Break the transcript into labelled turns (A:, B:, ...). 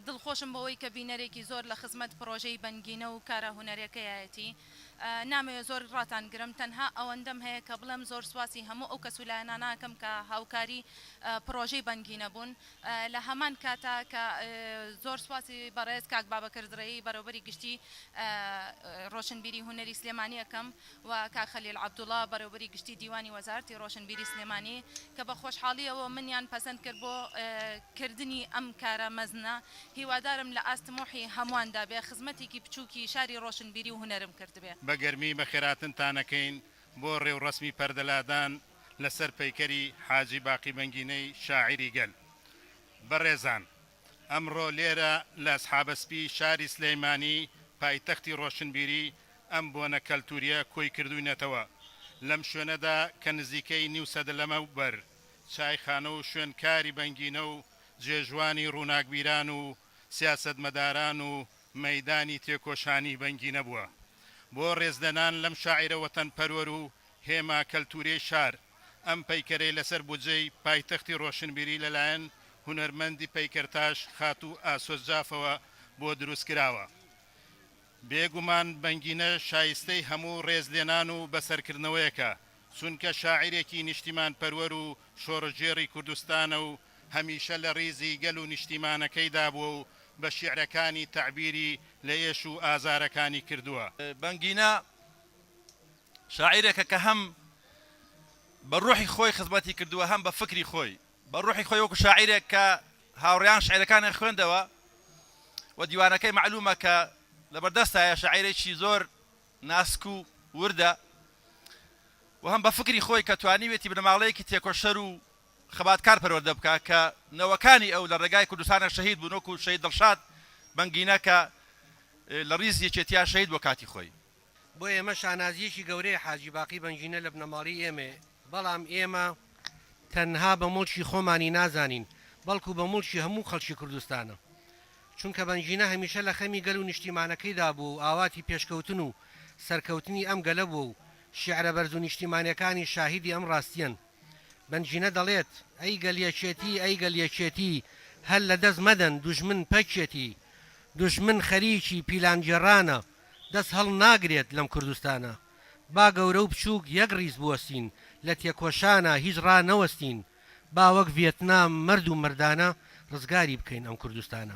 A: دڵخۆشم بەوەی کە بینەرێکی زۆر لە خزمەت پرۆژەی بەنگینە و کارە هونەرەکەیەتی نامەوێت زۆر ڕاتان گرم تەنها ئەوەندەم هەیە کە بڵێم زۆر سواسی هەموو ئەو کەسولایەناناکەم کە هاوکاری پرۆژەی بەنگینە بوون لە هەمان کاتا کە زۆر سواسی بەڕێز کاک بابەکردڕێی بەرەوبەری گشتی ڕۆشنبیری هونەری سلێمانیەکەم و کاک خەلیل عەبدوڵڵا بەرەوبەری گشتی دیوانی وەزارەتی ڕۆشنبیری سلێمانی کە بە خۆشحاڵیەوە منیان پەسەند کرد بۆ کردنی ئەم کارە مەزنە هیوادارم لە ئاستمۆحی هەموواندا بێ خزمەتێکی بچووکی شاری ڕۆشنبیری و هونەرم کردبێ
B: بە گەرمی بەخێراتنتانەکەین بۆ ڕێوڕسمی پەردەلادان لەسەر پەیکەری حاجی باقی بەنگینەی شاعری گەل بەڕێزان ئەمڕۆ لێرە لە ئەسحابەسپی شاری سلەیمانی پایتەختی ڕۆشنبیری ئەم بۆنە کەلتوریە کۆی کردوینەتەوە لەم شوێنەدا کە نزیکەی نیو سەدە لەمە بەر چایخانە و شوێنکاری بەنگینە و جێژوانی ڕووناکبیران و سیاسەتمەداران و مەیدانی تێکۆشانی بەنگینە بووە بۆ ڕێزدەنان لەم شاعیرە وەتەن پەروەر و هێما کەلتوریەی شار ئەم پەیکەرەی لەسەر بودجەی پایتەختی ڕۆشنبیری لەلایەن هونەرمەندی پەیکەرتاش خات و ئاسۆزجافەوە بۆ دروستکراوە بێگومان بەنگینە شایستەی هەموو ڕێزلێنان و بەسەرکردنەوەیەکە چونکە شاعیرێکی نیشتیمان پەروەر و شۆڕژێڕی کوردستانە و هەمیشە لە ڕیزی گەل و نیشتیمانەکەیدا بووە و بە شیعرەکانی تەعبیری لە ئێش و ئازارەکانی کردووە
C: بەنگینە شاعیرێکە کە هەم بە ڕوحی خۆی خزمەتی کردووە هەم بە فکری خۆی بە ڕوحی خۆی وەکو شاعیرێک کە هاوڕێیان شعیرەکانی خوێندەوە و دیوانەکەی معلومە کە لەبەردەستایە شاعیرێکی زۆر ناسک و وردە و هەم بە فکری خۆی کە توانیوێتی بنەماڵەیەکی تێکۆشەر و خەباتکار پەروەردە بکە کە نەوەکانی ئەو لە ڕێگای کوردستانە شەهید بوون وەکو شەهید دڵشاد بەنگینە کە لە ڕیز یەکێتیا شەهید بۆ کاتی خۆی
D: بۆ ئێمە شانازیەکی گەورەی حاجی باقی بەنگینە لە بنەماڵی ئێمە بەڵام ئێمە تەنها بە مڵکی خۆمانی نازانین بەڵکو بە مڵکی هەموو خەڵکی کوردستانە چونکە بەنگینە هەمیشە لە خەمی گەل و نیشتیمانەکەیدا بوو ئاواتی پێشکەوتن و سەرکەوتنی ئەم گەلە بوو و شیعرە بەرز و نیشتیمانیەکانی شاهیدی ئەم ڕاستیەن بەنگینە دەڵێت ئەی گەلیەکێتی ئەی گەلیەکێتی هەل لە دەست مەدەن دوژمن پەکێتی دوژمن خەریکی پیلانجێڕانە دەست هەڵ ناگرێت لەم کوردستانە با گەورە و بچووک یەک ڕیز بوەستین لە تێکۆشانە هیچ ڕانەوەستین با وەک ڤێتنام مرد و مردانە ڕزگاری بکەین ئەم کوردستانە